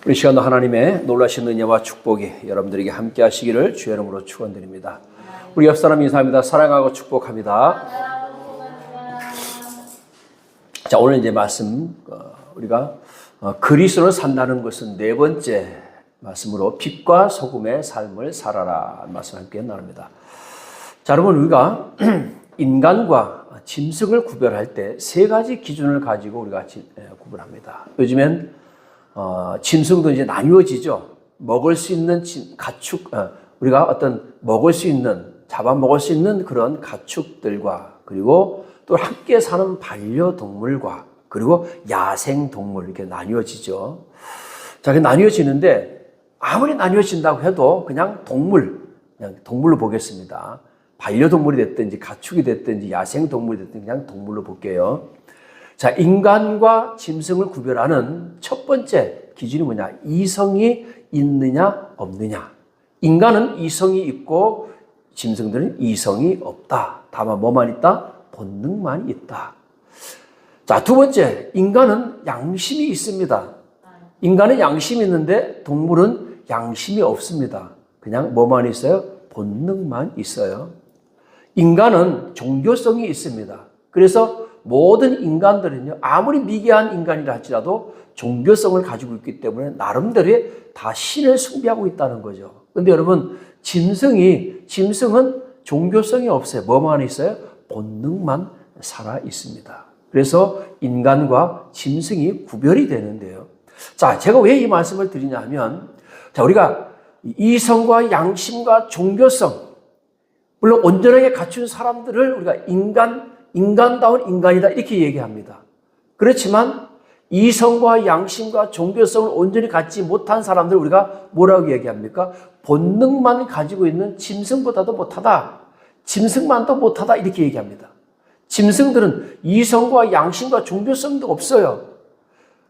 우리 시간도 하나님의 놀라신 은혜와 축복이 여러분들에게 함께 하시기를 주의 이름으로 축원드립니다. 우리 옆 사람 인사합니다. 사랑하고 축복합니다. 자, 오늘 이제 말씀 우리가 그리스도로 산다는 것은 네 번째 말씀으로 빛과 소금의 삶을 살아라 말씀 함께 나눕니다. 자, 여러분 우리가 인간과 짐승을 구별할 때 세 가지 기준을 가지고 우리가 구분합니다. 요즘엔 짐승도 이제 나뉘어지죠. 먹을 수 있는 가축, 우리가 어떤 먹을 수 있는, 잡아먹을 수 있는 그런 가축들과 그리고 또 함께 사는 반려동물과 그리고 야생동물 이렇게 나뉘어지죠. 자, 이렇게 나뉘어지는데 아무리 나뉘어진다고 해도 그냥 동물로 보겠습니다. 반려동물이 됐든지 가축이 됐든지 야생동물이 됐든지 그냥 동물로 볼게요. 자, 인간과 짐승을 구별하는 첫 번째 기준이 뭐냐? 이성이 있느냐 없느냐. 인간은 이성이 있고 짐승들은 이성이 없다. 다만 뭐만 있다? 본능만 있다. 자, 두 번째, 인간은 양심이 있습니다. 인간은 양심이 있는데 동물은 양심이 없습니다. 그냥 뭐만 있어요? 본능만 있어요. 인간은 종교성이 있습니다. 그래서 모든 인간들은요, 아무리 미개한 인간이라 할지라도 종교성을 가지고 있기 때문에 나름대로의 다 신을 숭배하고 있다는 거죠. 근데 여러분, 짐승은 종교성이 없어요. 뭐만 있어요? 본능만 살아 있습니다. 그래서 인간과 짐승이 구별이 되는데요. 자, 제가 왜 이 말씀을 드리냐 하면, 자, 우리가 이성과 양심과 종교성, 물론 온전하게 갖춘 사람들을 우리가 인간다운 인간이다 이렇게 얘기합니다. 그렇지만 이성과 양심과 종교성을 온전히 갖지 못한 사람들 우리가 뭐라고 얘기합니까? 본능만 가지고 있는 짐승보다도 못하다. 짐승만도 못하다 이렇게 얘기합니다. 짐승들은 이성과 양심과 종교성도 없어요.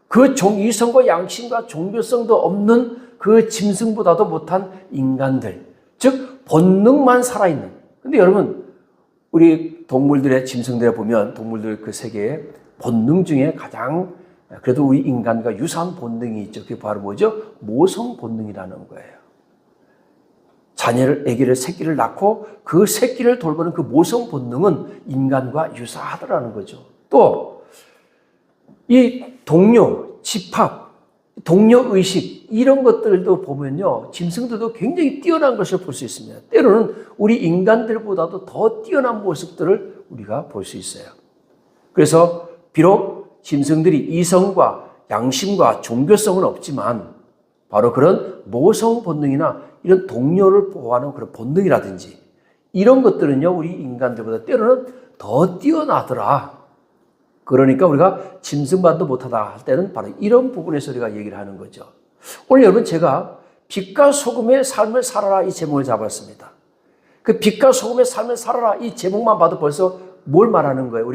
그 이성과 양심과 종교성도 없는 그 짐승보다도 못한 인간들, 즉 본능만 살아있는. 근데 여러분, 우리 동물들의 짐승들에 보면 동물들 그 세계에 본능 중에 가장 그래도 우리 인간과 유사한 본능이 있죠. 그게 바로 뭐죠? 모성 본능이라는 거예요. 아기를 새끼를 낳고 그 새끼를 돌보는 그 모성 본능은 인간과 유사하더라는 거죠. 또 이 동료, 집합, 동료의식 이런 것들도 보면요. 짐승들도 굉장히 뛰어난 것을 볼 수 있습니다. 때로는 우리 인간들보다도 더 뛰어난 모습들을 우리가 볼 수 있어요. 그래서 비록 짐승들이 이성과 양심과 종교성은 없지만 바로 그런 모성 본능이나 이런 동료를 보호하는 그런 본능이라든지 이런 것들은요. 우리 인간들보다 때로는 더 뛰어나더라. 그러니까 우리가 짐승만도 못하다 할 때는 바로 이런 부분에서 우리가 얘기를 하는 거죠. 오늘 여러분 제가 빛과 소금의 삶을 살아라 이 제목을 잡았습니다. 그 빛과 소금의 삶을 살아라 이 제목만 봐도 벌써 뭘 말하는 거예요?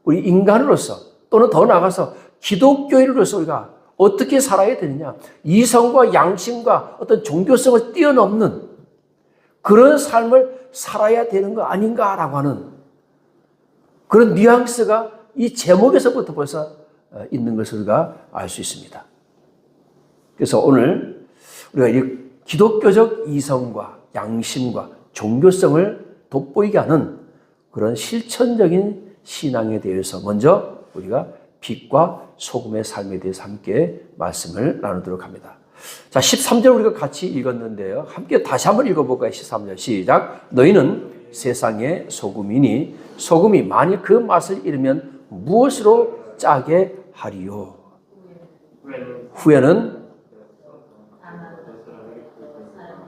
우리 인간으로서 또는 더 나아가서 기독교인으로서 우리가 어떻게 살아야 되느냐? 이성과 양심과 어떤 종교성을 뛰어넘는 그런 삶을 살아야 되는 거 아닌가라고 하는 그런 뉘앙스가 이 제목에서부터 벌써 있는 것을 우리가 알 수 있습니다. 그래서 오늘 우리가 이 기독교적 이성과 양심과 종교성을 돋보이게 하는 그런 실천적인 신앙에 대해서 먼저 우리가 빛과 소금의 삶에 대해서 함께 말씀을 나누도록 합니다. 자, 13절 우리가 같이 읽었는데요. 함께 다시 한번 읽어볼까요? 13절 시작. 너희는 세상의 소금이니 소금이 만일 그 맛을 잃으면 무엇으로 짜게 하리요? 후에는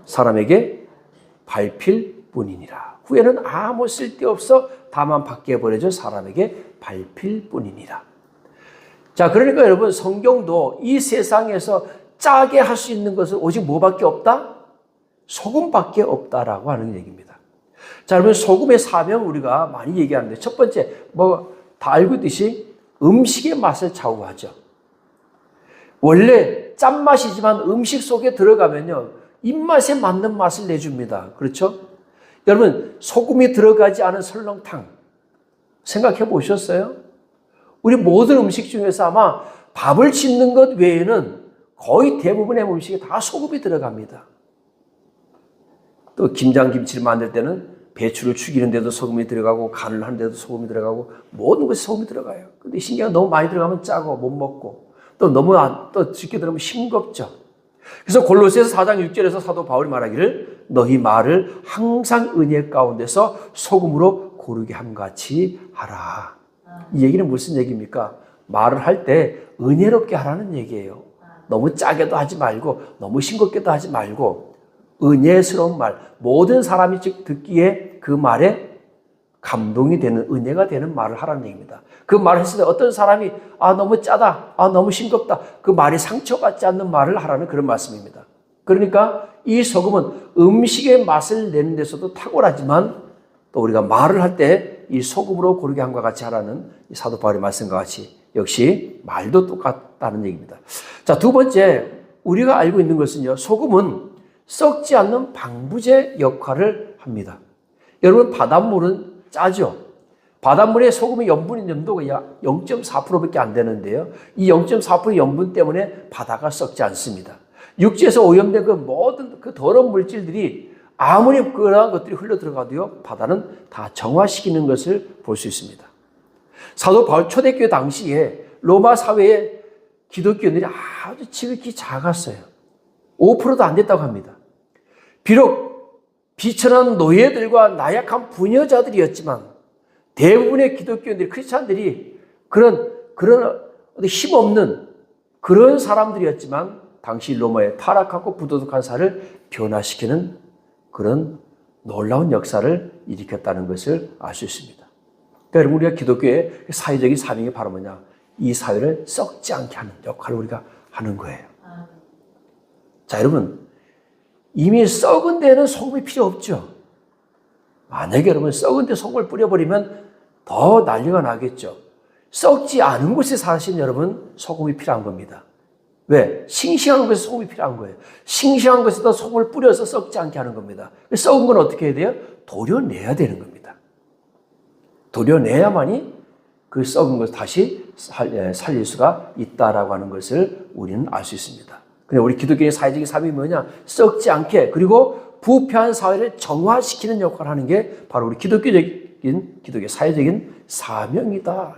사람에게 밟힐 뿐이니라. 후에는 아무 쓸데없어 다만 밖에 버려져 사람에게 밟힐 뿐이니라. 자, 그러니까 여러분 성경도 이 세상에서 짜게 할 수 있는 것은 오직 뭐밖에 없다? 소금밖에 없다라고 하는 얘기입니다. 자, 여러분 소금의 사명 우리가 많이 얘기하는데 첫 번째 다 알고 있듯이 음식의 맛을 좌우하죠. 원래 짠맛이지만 음식 속에 들어가면요 입맛에 맞는 맛을 내줍니다. 그렇죠? 여러분 소금이 들어가지 않은 설렁탕 생각해 보셨어요? 우리 모든 음식 중에서 아마 밥을 짓는 것 외에는 거의 대부분의 음식에 다 소금이 들어갑니다. 또 김장김치를 만들 때는 배추를 죽이는 데도 소금이 들어가고 간을 하는 데도 소금이 들어가고 모든 것이 소금이 들어가요. 근데 신기한 건 너무 많이 들어가면 짜고 못 먹고 또 너무 또 쉽게 들으면 싱겁죠. 그래서 골로새서 4장 6절에서 사도 바울이 말하기를 너희 말을 항상 은혜 가운데서 소금으로 고르게 함과 같이 하라. 이 얘기는 무슨 얘기입니까? 말을 할 때 은혜롭게 하라는 얘기예요. 너무 짜게도 하지 말고 너무 싱겁게도 하지 말고 은혜스러운 말, 모든 사람이 즉 듣기에 그 말에 감동이 되는 은혜가 되는 말을 하라는 얘기입니다. 그 말을 했을 때 어떤 사람이 너무 짜다, 너무 싱겁다, 그 말이 상처받지 않는 말을 하라는 그런 말씀입니다. 그러니까 이 소금은 음식의 맛을 내는 데서도 탁월하지만 또 우리가 말을 할 때 이 소금으로 고르게 함과 같이 하라는 사도 바울의 말씀과 같이 역시 말도 똑같다는 얘기입니다. 자, 두 번째 우리가 알고 있는 것은요, 소금은 썩지 않는 방부제 역할을 합니다. 여러분, 바닷물은 짜죠. 바닷물에 소금의 염분의 점도가 약 0.4%밖에 안 되는데요. 이 0.4% 염분 때문에 바다가 썩지 않습니다. 육지에서 오염된 그 모든 그 더러운 물질들이 아무리 그러한 것들이 흘러 들어가도요, 바다는 다 정화시키는 것을 볼 수 있습니다. 사도 바울 초대교회 당시에 로마 사회의 기독교인들이 아주 지극히 작았어요. 5%도 안 됐다고 합니다. 비록 비천한 노예들과 나약한 부녀자들이었지만 대부분의 기독교인들이, 크리스찬들이 그런 힘없는 그런 사람들이었지만 당시 로마의 타락하고 부도덕한 사회를 변화시키는 그런 놀라운 역사를 일으켰다는 것을 알 수 있습니다. 그러니까 우리가 기독교의 사회적인 사명이 바로 뭐냐? 이 사회를 썩지 않게 하는 역할을 우리가 하는 거예요. 자, 여러분, 이미 썩은 데는 소금이 필요 없죠. 만약에 여러분 썩은 데 소금을 뿌려버리면 더 난리가 나겠죠. 썩지 않은 곳에 사시는 여러분, 소금이 필요한 겁니다. 왜? 싱싱한 것에 소금이 필요한 거예요. 싱싱한 것에다 소금을 뿌려서 썩지 않게 하는 겁니다. 썩은 건 어떻게 해야 돼요? 도려내야 되는 겁니다. 도려내야만이 그 썩은 것을 다시 살릴 수가 있다라고 하는 것을 우리는 알 수 있습니다. 근데 우리 기독교의 사회적인 삶이 뭐냐? 썩지 않게, 그리고 부패한 사회를 정화시키는 역할을 하는 게 바로 우리 기독교의 사회적인 사명이다.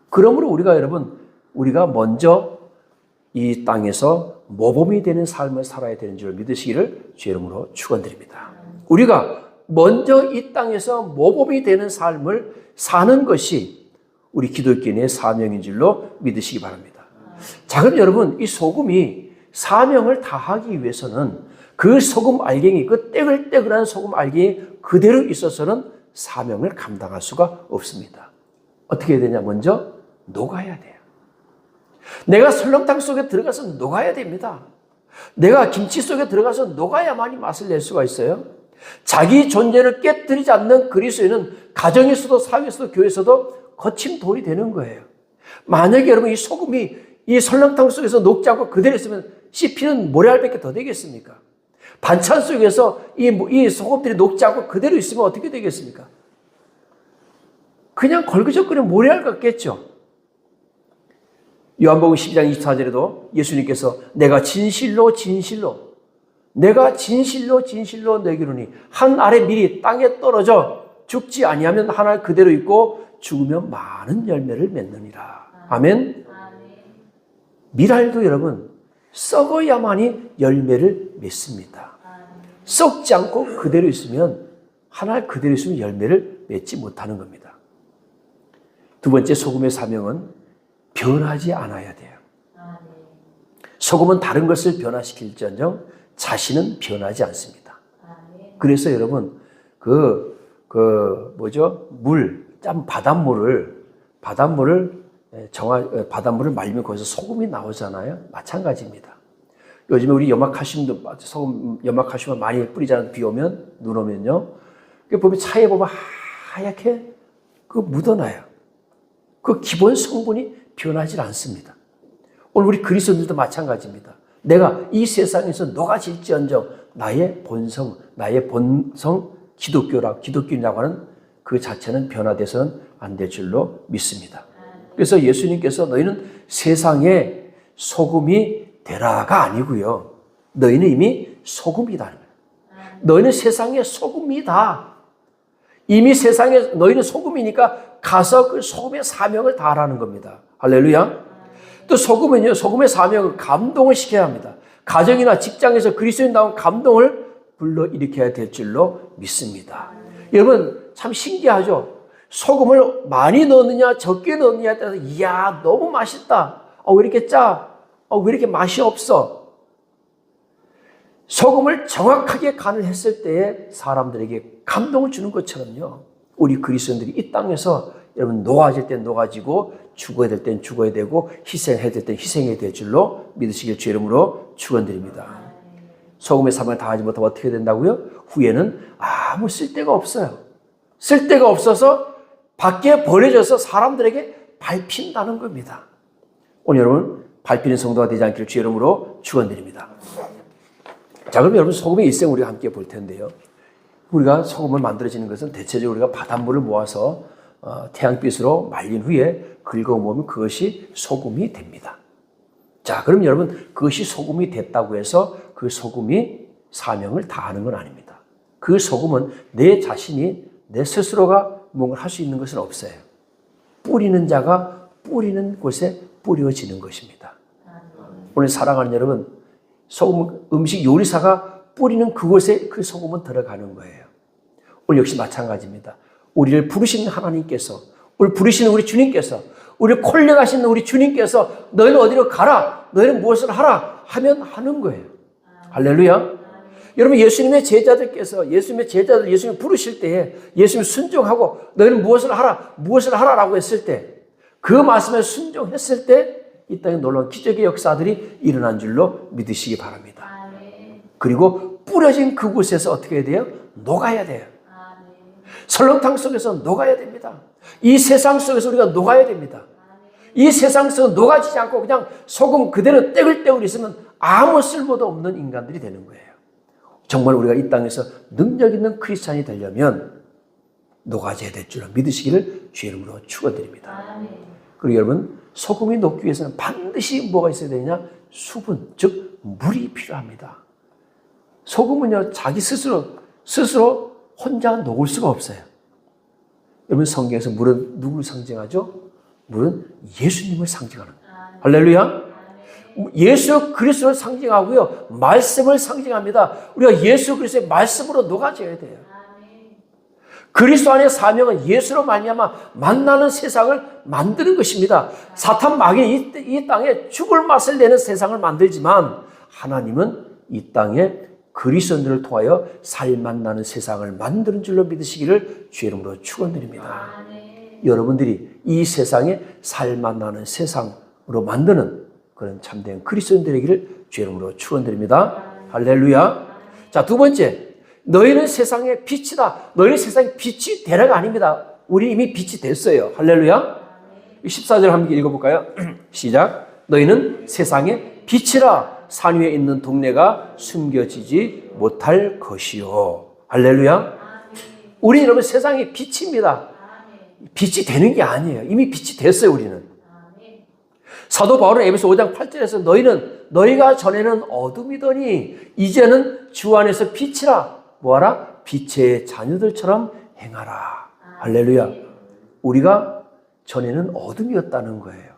그러므로 우리가 먼저 이 땅에서 모범이 되는 삶을 살아야 되는 줄 믿으시기를 주 이름으로 축원드립니다. 우리가 먼저 이 땅에서 모범이 되는 삶을 사는 것이 우리 기독교인의 사명인 줄로 믿으시기 바랍니다. 자, 그럼 여러분, 이 소금이 사명을 다하기 위해서는 그 소금 알갱이, 그 떼글떼글한 소금 알갱이 그대로 있어서는 사명을 감당할 수가 없습니다. 어떻게 해야 되냐? 먼저 녹아야 돼요. 내가 설렁탕 속에 들어가서 녹아야 됩니다. 내가 김치 속에 들어가서 녹아야만이 맛을 낼 수가 있어요. 자기 존재를 깨뜨리지 않는 그리스도인은 가정에서도 사회에서도 교회에서도 거친 돌이 되는 거예요. 만약에 여러분 이 소금이 이 설렁탕 속에서 녹지 않고 그대로 있으면 씹히는 모래알밖에 더 되겠습니까? 반찬 속에서 이 소금들이 녹지 않고 그대로 있으면 어떻게 되겠습니까? 그냥 걸그적거리는 모래알 같겠죠. 요한복음 12장 24절에도 예수님께서 내가 진실로 너희에게 한 알의 밀이 땅에 떨어져 죽지 아니하면 한 알 그대로 있고 죽으면 많은 열매를 맺느니라. 아멘. 밀알도 여러분 썩어야만이 열매를 맺습니다. 썩지 않고 그대로 있으면 한 알 그대로 있으면 열매를 맺지 못하는 겁니다. 두 번째, 소금의 사명은 변하지 않아야 돼요. 소금은 다른 것을 변화시킬지언정 자신은 변하지 않습니다. 그래서 여러분 바닷물을 말리면 거기서 소금이 나오잖아요. 마찬가지입니다. 요즘에 우리 염화칼슘도 소금 염화칼슘을 많이 뿌리잖아요. 비 오면 눈 오면요. 보면 차에 보면 하얗게 묻어나요. 그 기본 성분이 변하지 않습니다. 오늘 우리 그리스도인들도 마찬가지입니다. 내가 이 세상에서 녹아질지언정 나의 본성 기독교인이라고 하는 그 자체는 변화돼서는 안 될 줄로 믿습니다. 그래서 예수님께서 너희는 세상의 소금이 되라가 아니고요. 너희는 이미 소금이다. 너희는 세상의 소금이다. 이미 세상에 너희는 소금이니까 가서 그 소금의 사명을 다하라는 겁니다. 할렐루야. 또 소금은요, 소금의 사명은 감동을 시켜야 합니다. 가정이나 직장에서 그리스도인다운 감동을 불러일으켜야 될 줄로 믿습니다. 여러분 참 신기하죠. 소금을 많이 넣느냐 적게 넣느냐에 따라서 이야 너무 맛있다. 왜 이렇게 짜? 왜 이렇게 맛이 없어? 소금을 정확하게 간을 했을 때에 사람들에게 감동을 주는 것처럼요. 우리 그리스도인들이 이 땅에서 여러분 녹아질 땐 녹아지고 죽어야 될 땐 죽어야 되고 희생해야 될 땐 희생해야 될 줄로 믿으시길 주 이름으로 축원드립니다. 소금의 사명을 다하지 못하면 어떻게 된다고요? 후에는 아무 쓸데가 없어요. 쓸데가 없어서 밖에 버려져서 사람들에게 밟힌다는 겁니다. 오늘 여러분 밟히는 성도가 되지 않기를 주 이름으로 축원드립니다. 자, 그럼 여러분 소금의 일생 우리가 함께 볼 텐데요. 우리가 소금을 만들어지는 것은 대체적으로 우리가 바닷물을 모아서 태양빛으로 말린 후에 긁어 모으면 그것이 소금이 됩니다. 자, 그럼 여러분 그것이 소금이 됐다고 해서 그 소금이 사명을 다하는 건 아닙니다. 그 소금은 내 자신이 내 스스로가 뭔가를 할 수 있는 것은 없어요. 뿌리는 자가 뿌리는 곳에 뿌려지는 것입니다. 오늘 사랑하는 여러분, 소금 음식 요리사가 뿌리는 그곳에 그 소금은 들어가는 거예요. 오늘 역시 마찬가지입니다. 우리를 부르시는 하나님께서, 우리 부르시는 우리 주님께서, 우리를 콜령하시는 우리 주님께서 너희는 어디로 가라, 너희는 무엇을 하라 하면 하는 거예요. 할렐루야. 여러분 예수님의 제자들 예수님 부르실 때에 예수님 순종하고 너희는 무엇을 하라, 무엇을 하라라고 했을 때 그 말씀에 순종했을 때 이 땅에 놀라운 기적의 역사들이 일어난 줄로 믿으시기 바랍니다. 그리고 뿌려진 그곳에서 어떻게 해야 돼요? 녹아야 돼요. 설렁탕 속에서 녹아야 됩니다. 이 세상 속에서 우리가 녹아야 됩니다. 이 세상 속에서 녹아지지 않고 그냥 소금 그대로 떼글떼글 있으면 아무 쓸모도 없는 인간들이 되는 거예요. 정말 우리가 이 땅에서 능력 있는 크리스찬이 되려면 녹아져야 될 줄로 믿으시기를 주 이름으로 축원드립니다. 그리고 여러분 소금이 녹기 위해서는 반드시 뭐가 있어야 되냐? 수분, 즉 물이 필요합니다. 소금은요 자기 스스로 혼자 녹을 수가 없어요. 여러분 성경에서 물은 누구를 상징하죠? 물은 예수님을 상징하는 거예요. 할렐루야. 예수 그리스도를 상징하고요. 말씀을 상징합니다. 우리가 예수 그리스도의 말씀으로 녹아져야 돼요. 그리스도 안의 사명은 예수로 말미암아 만나는 세상을 만드는 것입니다. 사탄 마귀는 이 땅에 죽을 맛을 내는 세상을 만들지만 하나님은 이 땅에 그리스도인들을 통하여 살만 나는 세상을 만드는 줄로 믿으시기를 주의 이름으로 축원드립니다. 여러분들이 이 세상에 살만 나는 세상으로 만드는 그런 참된 그리스도인들에게를 주의 이름으로 축원드립니다. 할렐루야. 자, 두 번째, 너희는 세상의 빛이다. 너희는 세상의 빛이 되라가 아닙니다. 우리 이미 빛이 됐어요. 할렐루야. 14절 함께 읽어볼까요? 시작. 너희는 세상의 빛이라. 산 위에 있는 동네가 숨겨지지 못할 것이요. 할렐루야. 우리 여러분 세상의 빛입니다. 빛이 되는 게 아니에요. 이미 빛이 됐어요. 우리는. 사도 바울은 에베소 5장 8절에서 너희가 전에는 어둠이더니 이제는 주 안에서 빛이라. 뭐하라? 빛의 자녀들처럼 행하라. 할렐루야. 우리가 전에는 어둠이었다는 거예요.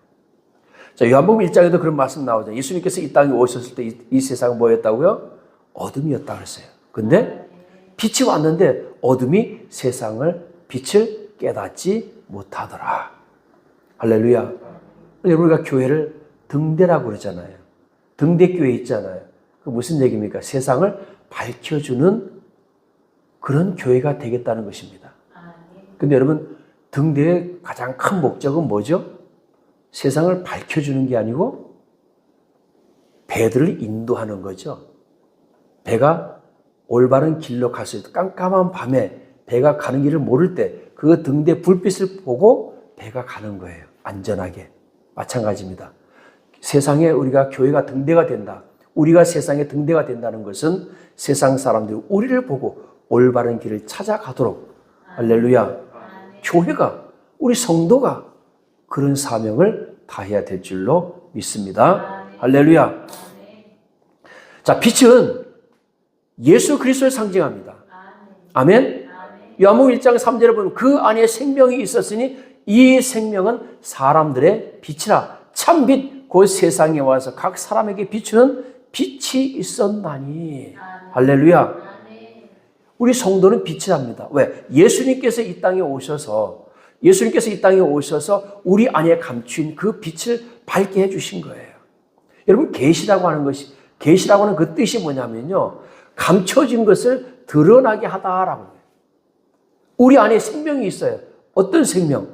자, 요한복음 1장에도 그런 말씀 나오죠. 예수님께서 이 땅에 오셨을 때 이 세상은 뭐였다고요? 어둠이었다 그랬어요. 근데 빛이 왔는데 어둠이 세상을 빛을 깨닫지 못하더라. 할렐루야. 우리가 교회를 등대라고 그러잖아요. 등대교회 있잖아요. 그 무슨 얘기입니까? 세상을 밝혀주는 그런 교회가 되겠다는 것입니다. 근데 여러분 등대의 가장 큰 목적은 뭐죠? 세상을 밝혀주는 게 아니고 배들을 인도하는 거죠. 배가 올바른 길로 갈 수 있도록 깜깜한 밤에 배가 가는 길을 모를 때 그 등대 불빛을 보고 배가 가는 거예요. 안전하게. 마찬가지입니다. 세상에 우리가 교회가 등대가 된다. 우리가 세상에 등대가 된다는 것은 세상 사람들이 우리를 보고 올바른 길을 찾아가도록 할렐루야. 교회가 우리 성도가 그런 사명을 다해야 될 줄로 믿습니다. 할렐루야. 자, 빛은 예수 그리스도를 상징합니다. 아멘? 요한복음 1장 3절에 보면 그 안에 생명이 있었으니 이 생명은 사람들의 빛이라. 참빛 곧 세상에 와서 각 사람에게 비추는 빛이 있었나니. 할렐루야. 우리 성도는 빛이랍니다. 왜? 예수님께서 이 땅에 오셔서 우리 안에 감추인 그 빛을 밝게 해주신 거예요. 여러분, 계시라고 하는 그 뜻이 뭐냐면요, 감춰진 것을 드러나게 하다라고 해요. 우리 안에 생명이 있어요. 어떤 생명?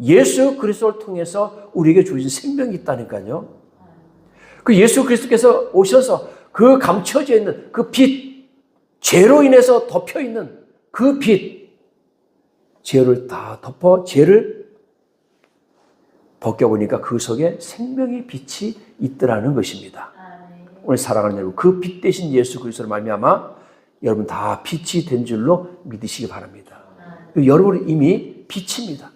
예수 그리스도를 통해서 우리에게 주신 생명이 있다니까요. 그 예수 그리스도께서 오셔서 그 감춰져 있는 그 빛, 죄로 인해서 덮여 있는 그 빛, 죄를 다 덮어 죄를 벗겨보니까 그 속에 생명의 빛이 있더라는 것입니다. 오늘 사랑하는 여러분, 그 빛 대신 예수 그리스도를 말미암아 여러분 다 빛이 된 줄로 믿으시기 바랍니다. 여러분은 이미 빛입니다.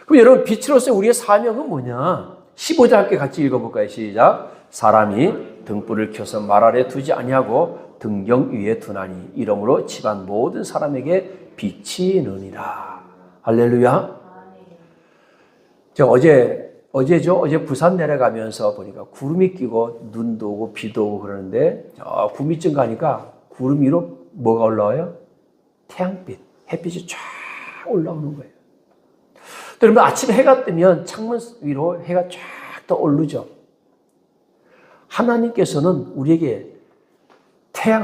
그럼 여러분, 빛으로서 우리의 사명은 뭐냐? 15절 함께 같이 읽어볼까요? 시작. 사람이 등불을 켜서 말 아래 두지 아니하고 등경 위에 두나니 이러므로 집안 모든 사람에게 빛이 느니라. 할렐루야. 제가 어제 부산 내려가면서 보니까 구름이 끼고 눈도 오고 비도 오고 그러는데 구미쯤 가니까 구름 위로 뭐가 올라와요? 태양빛, 햇빛이 쫙 올라오는 거예요. 또 여러분, 아침에 해가 뜨면 창문 위로 해가 쫙 떠오르죠. 하나님께서는 우리에게 태양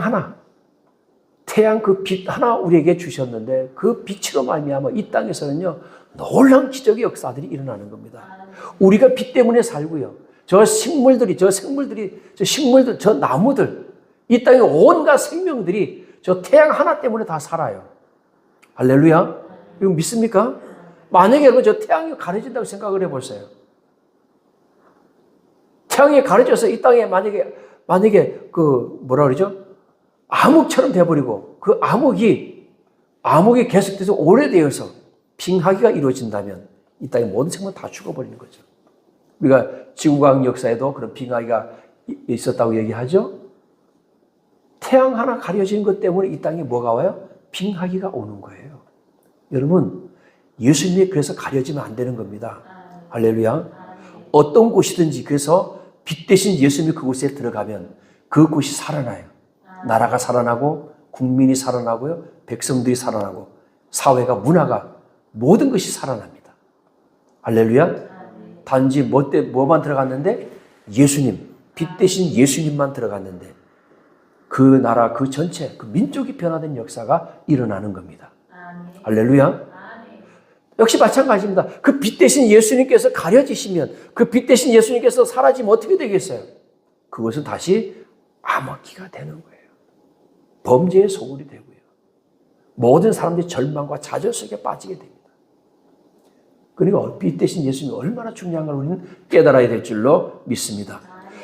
그 빛 하나 우리에게 주셨는데 그 빛으로 말미암아 이 땅에서는요, 놀라운 기적의 역사들이 일어나는 겁니다. 우리가 빛 때문에 살고요. 저 식물들, 저 나무들, 이 땅의 온갖 생명들이 저 태양 하나 때문에 다 살아요. 할렐루야. 이거 믿습니까? 만약에 여러분 저 태양이 가려진다고 생각을 해보세요. 태양이 가려져서 이 땅에 만약에 그 뭐라 그러죠? 암흑처럼 돼버리고 그 암흑이 계속돼서 오래되어서 빙하기가 이루어진다면 이 땅의 모든 생명 다 죽어버리는 거죠. 우리가 지구과학 역사에도 그런 빙하기가 있었다고 얘기하죠. 태양 하나 가려진 것 때문에 이 땅에 뭐가 와요? 빙하기가 오는 거예요. 여러분, 예수님이 그래서 가려지면 안 되는 겁니다. 할렐루야. 어떤 곳이든지 그래서 빛 대신 예수님이 그곳에 들어가면 그곳이 살아나요. 나라가 살아나고 국민이 살아나고요. 백성들이 살아나고 사회가 문화가 모든 것이 살아납니다. 할렐루야. 단지 뭐만 들어갔는데 예수님, 빛 대신 예수님만 들어갔는데 그 나라 그 전체 그 민족이 변화된 역사가 일어나는 겁니다. 할렐루야. 역시 마찬가지입니다. 그 빛 대신 예수님께서 가려지시면 그 빛 대신 예수님께서 사라지면 어떻게 되겠어요? 그것은 다시 암흑기가 되는 거예요. 범죄의 소굴이 되고요. 모든 사람들이 절망과 좌절 속에 빠지게 됩니다. 그러니까 빛 대신 예수님이 얼마나 중요한 걸 우리는 깨달아야 될 줄로 믿습니다.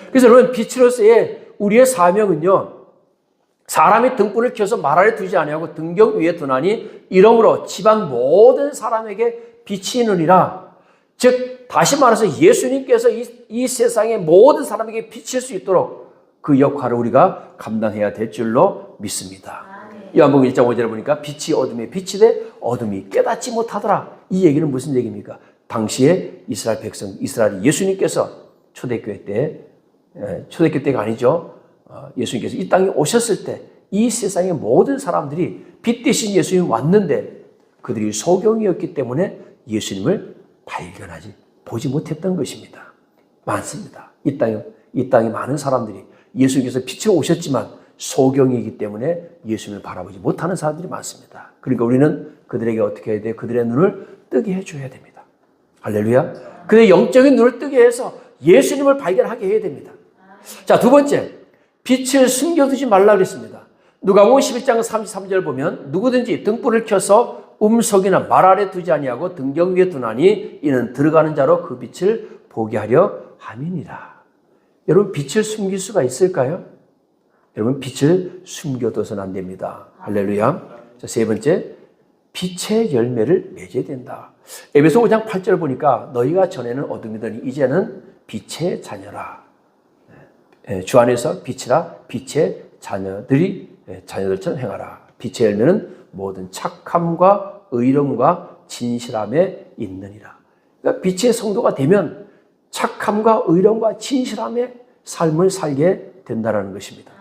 그래서 여러분, 빛으로서의 우리의 사명은요, 사람이 등불을 켜서 말 아래 두지 아니하고 등경 위에 두나니 이러므로 집안 모든 사람에게 빛이 있느니라. 즉 다시 말해서 예수님께서 이 세상의 모든 사람에게 비칠 수 있도록 그 역할을 우리가 감당해야 될 줄로 믿습니다. 요한복음 1장 5절에 보니까 빛이 어둠에 빛이 돼 어둠이 깨닫지 못하더라. 이 얘기는 무슨 얘기입니까? 당시에 이스라엘 예수님께서 초대교회 때가 아니죠. 예수님께서 이 땅에 오셨을 때 이 세상의 모든 사람들이 빛 대신 예수님이 왔는데 그들이 소경이었기 때문에 예수님을 보지 못했던 것입니다. 많습니다. 이 땅에 많은 사람들이 예수님께서 빛으로 오셨지만 소경이기 때문에 예수님을 바라보지 못하는 사람들이 많습니다. 그러니까 우리는 그들에게 어떻게 해야 돼요? 그들의 눈을 뜨게 해줘야 됩니다. 할렐루야. 그들의 영적인 눈을 뜨게 해서 예수님을 발견하게 해야 됩니다. 자, 두 번째, 빛을 숨겨두지 말라 그랬습니다. 누가복음 11장 33절 보면 누구든지 등불을 켜서 음속이나 말 아래 두지 아니하고 등경 위에 두나니 이는 들어가는 자로 그 빛을 보게 하려 함이니라. 여러분, 빛을 숨길 수가 있을까요? 여러분, 빛을 숨겨둬서는 안 됩니다. 할렐루야. 자, 세 번째, 빛의 열매를 맺어야 된다. 에베소 5장 8절 보니까 너희가 전에는 어둠이더니 이제는 빛의 자녀라. 주 안에서 빛이라 빛의 자녀들처럼 행하라. 빛의 열매는 모든 착함과 의로움과 진실함에 있느니라. 그러니까 빛의 성도가 되면 착함과 의로움과 진실함의 삶을 살게 된다는 것입니다.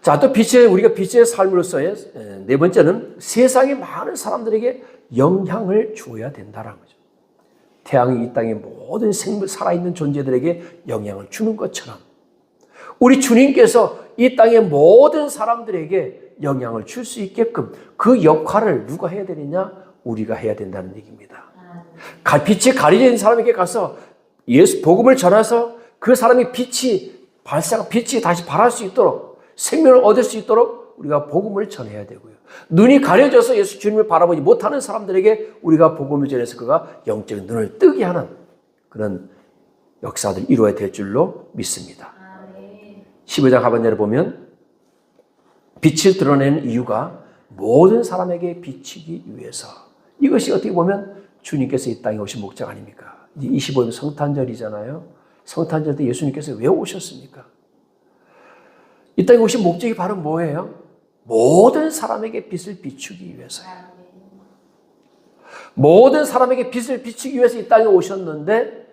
자, 또 우리가 빛의 삶으로서의 네 번째는 세상의 많은 사람들에게 영향을 주어야 된다는 거죠. 태양이 이 땅의 모든 생물, 살아있는 존재들에게 영향을 주는 것처럼 우리 주님께서 이 땅의 모든 사람들에게 영향을 줄 수 있게끔 그 역할을 누가 해야 되느냐? 우리가 해야 된다는 얘기입니다. 빛이 가려져 있는 사람에게 가서 예수 복음을 전해서 그 사람이 빛이 다시 발할 수 있도록 생명을 얻을 수 있도록 우리가 복음을 전해야 되고요. 눈이 가려져서 예수 주님을 바라보지 못하는 사람들에게 우리가 복음을 전해서 그가 영적인 눈을 뜨게 하는 그런 역사들이 이루어야 될 줄로 믿습니다. 15장 하반절에 보면 빛을 드러내는 이유가 모든 사람에게 비치기 위해서. 이것이 어떻게 보면 주님께서 이 땅에 오신 목적 아닙니까? 25일 성탄절이잖아요. 성탄절 때 예수님께서 왜 오셨습니까? 이 땅에 오신 목적이 바로 뭐예요? 모든 사람에게 빛을 비추기 위해서요. 모든 사람에게 빛을 비추기 위해서 이 땅에 오셨는데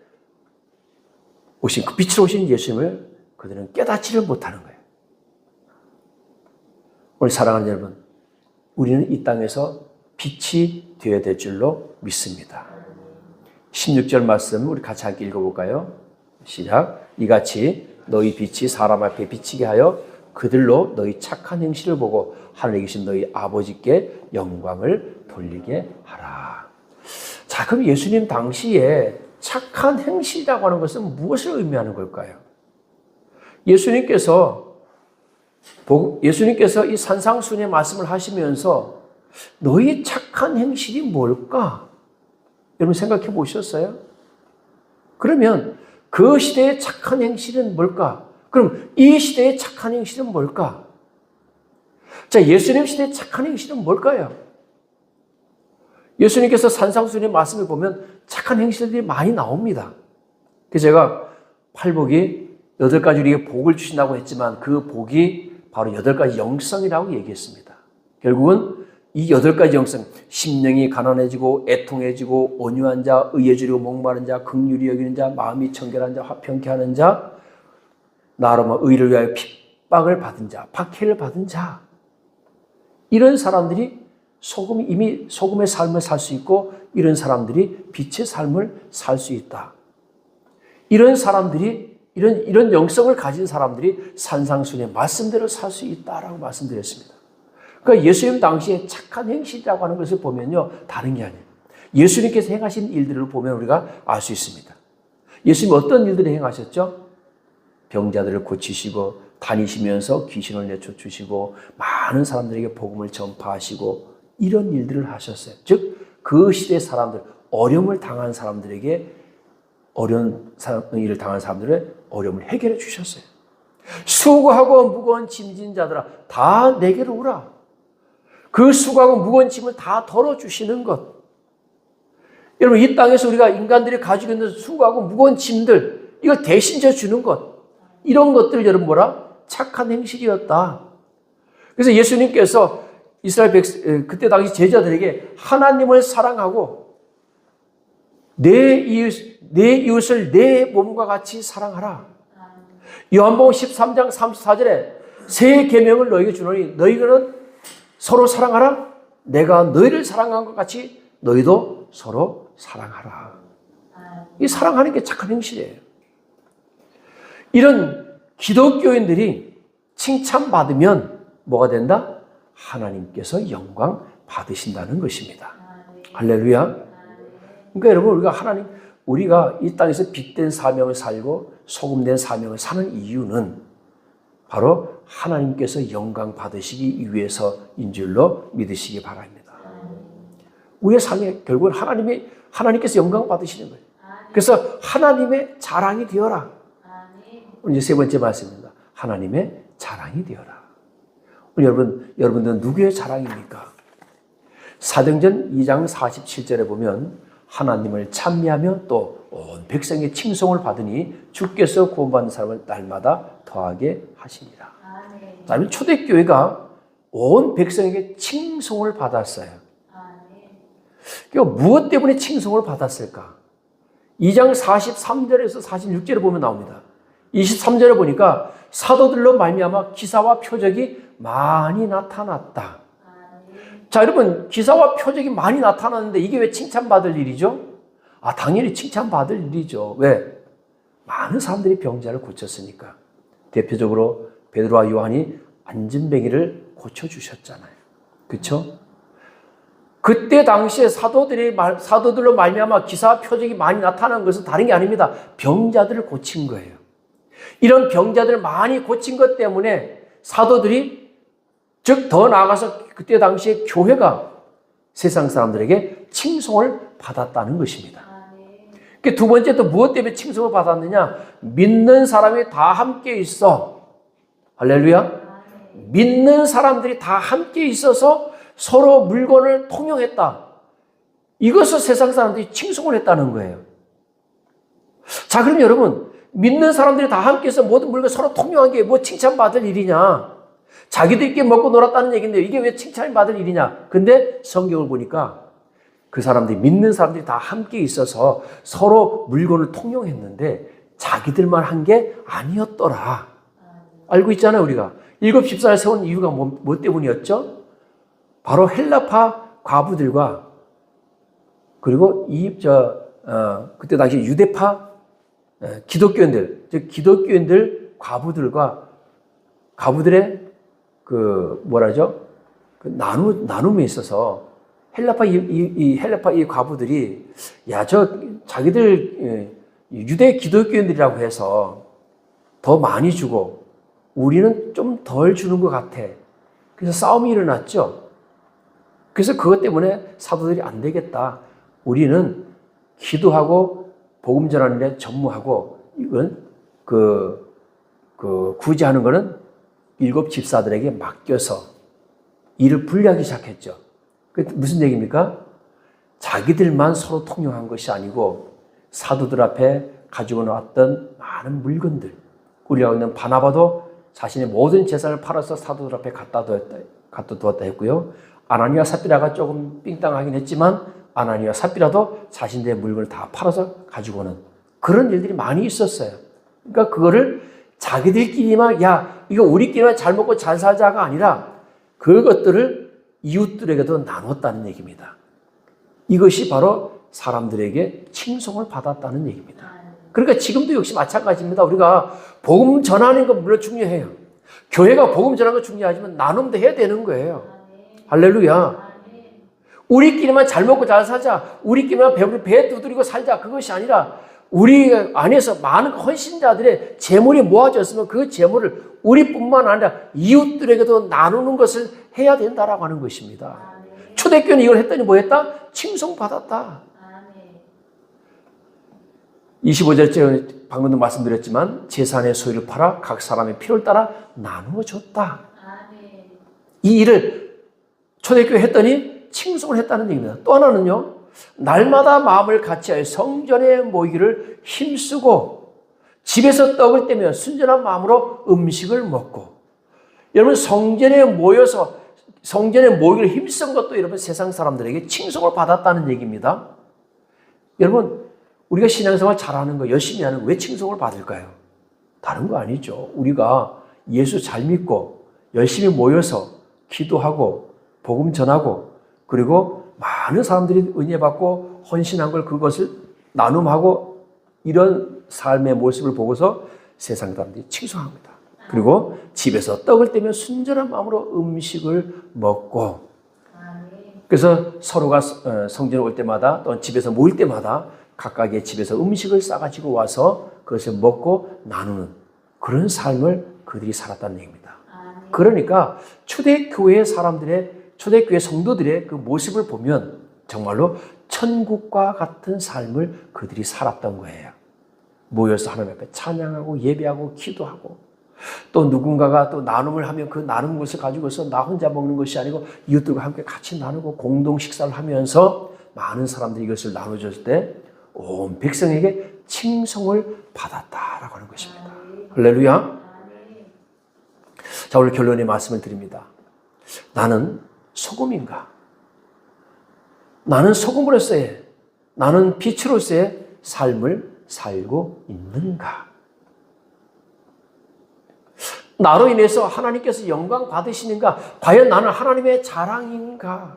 그 빛으로 오신 예수님을 그들은 깨닫지를 못하는 거예요. 오늘 사랑하는 여러분, 우리는 이 땅에서 빛이 되어야 될 줄로 믿습니다. 16절 말씀 우리 같이 함께 읽어볼까요? 시작. 이같이 너희 빛이 사람 앞에 비치게 하여 그들로 너희 착한 행실을 보고 하늘에 계신 너희 아버지께 영광을 돌리게 하라. 자, 그럼 예수님 당시에 착한 행실이라고 하는 것은 무엇을 의미하는 걸까요? 예수님께서 이 산상수훈의 말씀을 하시면서 너희 착한 행실이 뭘까? 여러분 생각해 보셨어요? 그러면 그 시대의 착한 행실은 뭘까? 그럼 이 시대의 착한 행실은 뭘까? 자, 예수님 시대의 착한 행실은 뭘까요? 예수님께서 산상수훈의 말씀을 보면 착한 행실들이 많이 나옵니다. 그래서 제가 팔복이 8가지 우리에게 복을 주신다고 했지만 그 복이 바로 8가지 영성이라고 얘기했습니다. 결국은 이 8가지 영성, 심령이 가난해지고 애통해지고 온유한 자, 의에 주리고 목마른 자, 긍휼히 여기는 자, 마음이 청결한 자, 화평케 하는 자, 나로 의를 위하여 핍박을 받은 자, 박해를 받은 자, 이런 사람들이 이미 소금의 삶을 살 수 있고 이런 사람들이 빛의 삶을 살 수 있다. 이런 사람들이 이런 영성을 가진 사람들이 산상수훈의 말씀대로 살 수 있다라고 말씀드렸습니다. 그러니까 예수님 당시에 착한 행실이라고 하는 것을 보면요, 다른 게 아니에요. 예수님께서 행하신 일들을 보면 우리가 알 수 있습니다. 예수님 어떤 일들을 행하셨죠? 병자들을 고치시고 다니시면서 귀신을 내쫓으시고 많은 사람들에게 복음을 전파하시고 이런 일들을 하셨어요. 즉 그 시대 사람들, 어려움을 당한 사람들에게 일을 당한 사람들의 어려움을 해결해 주셨어요. 수고하고 무거운 짐진 자들아 다 내게로 오라. 그 수고하고 무거운 짐을 다 덜어주시는 것. 여러분 이 땅에서 우리가 인간들이 가지고 있는 수고하고 무거운 짐들 이걸 대신 져주는 것. 이런 것들 여러분 뭐라? 착한 행실이었다. 그래서 예수님께서 그때 당시 제자들에게 하나님을 사랑하고 내 이웃을 내 몸과 같이 사랑하라. 요한복음 13장 34절에 새 계명을 너희에게 주노니 너희는 서로 사랑하라. 내가 너희를 사랑한 것 같이 너희도 서로 사랑하라. 이 사랑하는 게 착한 행실이에요. 이런 기독교인들이 칭찬받으면 뭐가 된다? 하나님께서 영광 받으신다는 것입니다. 할렐루야. 그러니까 여러분 우리가 이 땅에서 빛된 사명을 살고 소금된 사명을 사는 이유는 바로 하나님께서 영광 받으시기 위해서인 줄로 믿으시기 바랍니다. 우리의 삶에 결국은 하나님께서 영광 받으시는 거예요. 그래서 하나님의 자랑이 되어라. 이제 세 번째 말씀입니다. 하나님의 자랑이 되어라. 우리 여러분들은 누구의 자랑입니까? 사도행전 2장 47절에 보면 하나님을 찬미하며 또 온 백성의 칭송을 받으니 주께서 구원받는 사람을 날마다 더하게 하시니라. 자, 초대교회가 온 백성에게 칭송을 받았어요. 그러니까 무엇 때문에 칭송을 받았을까? 2장 43절에서 46절에 보면 나옵니다. 23절에 보니까 사도들로 말미암아 기사와 표적이 많이 나타났다. 자, 여러분, 기사와 표적이 많이 나타났는데 이게 왜 칭찬받을 일이죠? 당연히 칭찬받을 일이죠. 왜? 많은 사람들이 병자를 고쳤으니까. 대표적으로 베드로와 요한이 안진뱅이를 고쳐주셨잖아요. 그렇죠? 그때 당시에 사도들로 말미암아 기사와 표적이 많이 나타난 것은 다른 게 아닙니다. 병자들을 고친 거예요. 이런 병자들을 많이 고친 것 때문에 사도들이, 즉 더 나아가서 그때 당시에 교회가 세상 사람들에게 칭송을 받았다는 것입니다. 두 번째 또 무엇 때문에 칭송을 받았느냐? 믿는 사람이 다 함께 있어. 할렐루야. 믿는 사람들이 다 함께 있어서 서로 물건을 통용했다. 이것을 세상 사람들이 칭송을 했다는 거예요. 자, 그럼 여러분, 믿는 사람들이 다 함께 해서 모든 물건 서로 통용한 게 뭐 칭찬받을 일이냐? 자기들끼리 먹고 놀았다는 얘기인데 이게 왜 칭찬받을 일이냐? 근데 성경을 보니까 그 사람들이, 믿는 사람들이 다 함께 있어서 서로 물건을 통용했는데 자기들만 한 게 아니었더라. 알고 있잖아요, 우리가. 7 집사를 세운 이유가 뭐 때문이었죠? 바로 헬라파 과부들과 그리고 그때 당시 유대파 기독교인들, 즉 기독교인들 과부들의 나눔에 있어서 헬라파 이 과부들이 자기들 유대 기독교인들이라고 해서 더 많이 주고 우리는 좀 덜 주는 것 같아. 그래서 싸움이 일어났죠. 그래서 그것 때문에 사도들이 안 되겠다. 우리는 기도하고 복음 전하는 데 전무하고 이건 구제하는 거는 7 집사들에게 맡겨서 일을 분리하기 시작했죠. 그게 무슨 얘기입니까? 자기들만 서로 통용한 것이 아니고 사도들 앞에 가지고 나왔던 많은 물건들, 우리가 있는 바나바도 자신의 모든 재산을 팔아서 사도들 앞에 갖다 두었다 했고요. 아나니와 삽비라가 조금 삥땅하긴 했지만 아나니와 삽비라도 자신들의 물건을 다 팔아서 가지고 오는 그런 일들이 많이 있었어요. 그러니까 그거를 자기들끼리만, 이거 우리끼리만 잘 먹고 잘 살자가 아니라 그것들을 이웃들에게도 나눴다는 얘기입니다. 이것이 바로 사람들에게 칭송을 받았다는 얘기입니다. 그러니까 지금도 역시 마찬가지입니다. 우리가 복음 전하는 건 물론 중요해요. 교회가 복음 전하는 건 중요하지만 나눔도 해야 되는 거예요. 할렐루야. 우리끼리만 잘 먹고 잘 살자, 우리끼리만 배 두드리고 살자, 그것이 아니라 우리 안에서 많은 헌신자들의 재물이 모아졌으면 그 재물을 우리뿐만 아니라 이웃들에게도 나누는 것을 해야 된다라고 하는 것입니다. 초대교회는 이걸 했더니 뭐 했다? 칭송받았다. 25절째 방금도 말씀드렸지만 재산의 소유를 팔아 각 사람의 필요를 따라 나누어 줬다. 이 일을 초대교회 했더니 칭송을 했다는 얘기입니다. 또 하나는요, 날마다 마음을 같이하여 성전에 모이기를 힘쓰고 집에서 떡을 떼며 순전한 마음으로 음식을 먹고. 여러분, 성전에 모이기를 힘쓴 것도 여러분 세상 사람들에게 칭송을 받았다는 얘기입니다. 여러분, 우리가 신앙생활 잘하는 거, 열심히 하는 거 왜 칭송을 받을까요? 다른 거 아니죠. 우리가 예수 잘 믿고 열심히 모여서 기도하고 복음 전하고 그리고 많은 사람들이 은혜 받고 헌신한 걸 그것을 나눔하고 이런 삶의 모습을 보고서 세상 사람들이 칭송합니다. 그리고 집에서 떡을 떼며 순전한 마음으로 음식을 먹고, 그래서 서로가 성전에 올 때마다 또는 집에서 모일 때마다 각각의 집에서 음식을 싸가지고 와서 그것을 먹고 나누는 그런 삶을 그들이 살았다는 얘기입니다. 그러니까 초대교회 성도들의 그 모습을 보면 정말로 천국과 같은 삶을 그들이 살았던 거예요. 모여서 하나님 앞에 찬양하고 예배하고 기도하고, 또 누군가가 또 나눔을 하면 그 나눈 것을 가지고서 나 혼자 먹는 것이 아니고 이웃들과 함께 같이 나누고 공동 식사를 하면서 많은 사람들이 이것을 나눠줬을 때 온 백성에게 칭송을 받았다라고 하는 것입니다. 할렐루야. 자, 오늘 결론의 말씀을 드립니다. 나는 소금인가? 나는 소금으로서의, 나는 빛으로서의 삶을 살고 있는가? 나로 인해서 하나님께서 영광 받으시는가? 과연 나는 하나님의 자랑인가?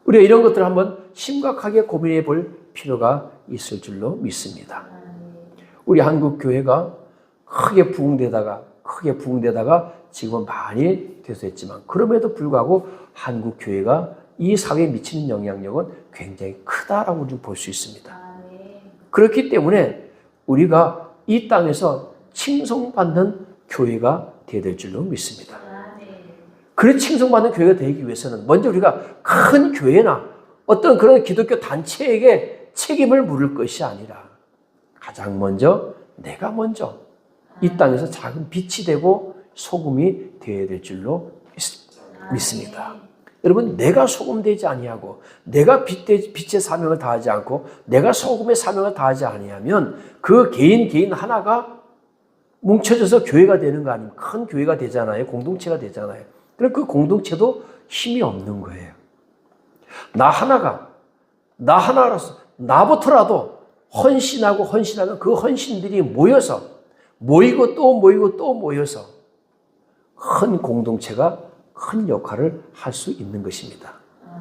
우리가 이런 것들을 한번 심각하게 고민해 볼 필요가 있을 줄로 믿습니다. 우리 한국 교회가 크게 부흥되다가 지금은 많이 퇴소했지만 그럼에도 불구하고 한국 교회가 이 사회에 미치는 영향력은 굉장히 크다라고 좀 볼 수 있습니다. 그렇기 때문에 우리가 이 땅에서 칭송받는 교회가 되어야 될 줄로 믿습니다. 그래 칭송받는 교회가 되기 위해서는 먼저 우리가 큰 교회나 어떤 그런 기독교 단체에게 책임을 물을 것이 아니라 가장 먼저 내가 먼저 이 땅에서 작은 빛이 되고 소금이 되어야 될 줄로 믿습니다. 여러분, 내가 소금 되지 아니하고 내가 빛의 사명을 다하지 않고 내가 소금의 사명을 다하지 아니하면 그 개인 하나가 뭉쳐져서 교회가 되는 거 아니면 큰 교회가 되잖아요. 공동체가 되잖아요. 그럼 그 공동체도 힘이 없는 거예요. 나 하나로서 나부터라도 헌신하는 그 헌신들이 모이고 또 모여서 큰 공동체가 큰 역할을 할 수 있는 것입니다.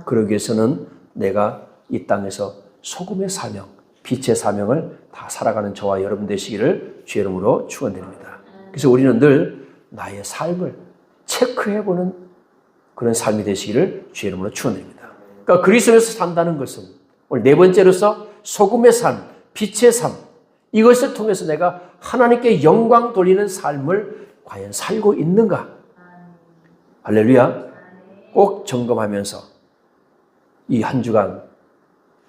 그러기 위해서는 내가 이 땅에서 소금의 사명, 빛의 사명을 다 살아가는 저와 여러분 되시기를 주의 이름으로 축원드립니다. 그래서 우리는 늘 나의 삶을 체크해보는 그런 삶이 되시기를 주의 이름으로 축원드립니다. 그러니까 그리스도에서 산다는 것은 오늘 네 번째로서 소금의 삶, 빛의 삶, 이것을 통해서 내가 하나님께 영광 돌리는 삶을 과연 살고 있는가? 할렐루야. 꼭 점검하면서 이 한 주간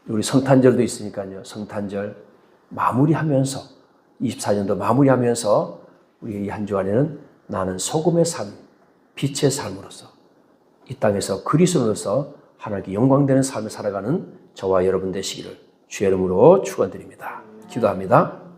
우리 성탄절도 있으니까요. 성탄절 마무리하면서 24년도 마무리하면서 우리 이 한 주간에는 나는 소금의 삶, 빛의 삶으로서 이 땅에서 그리스도로서 하나님께 영광되는 삶을 살아가는 저와 여러분 되시기를 주의 이름으로 축원드립니다. 기도합니다.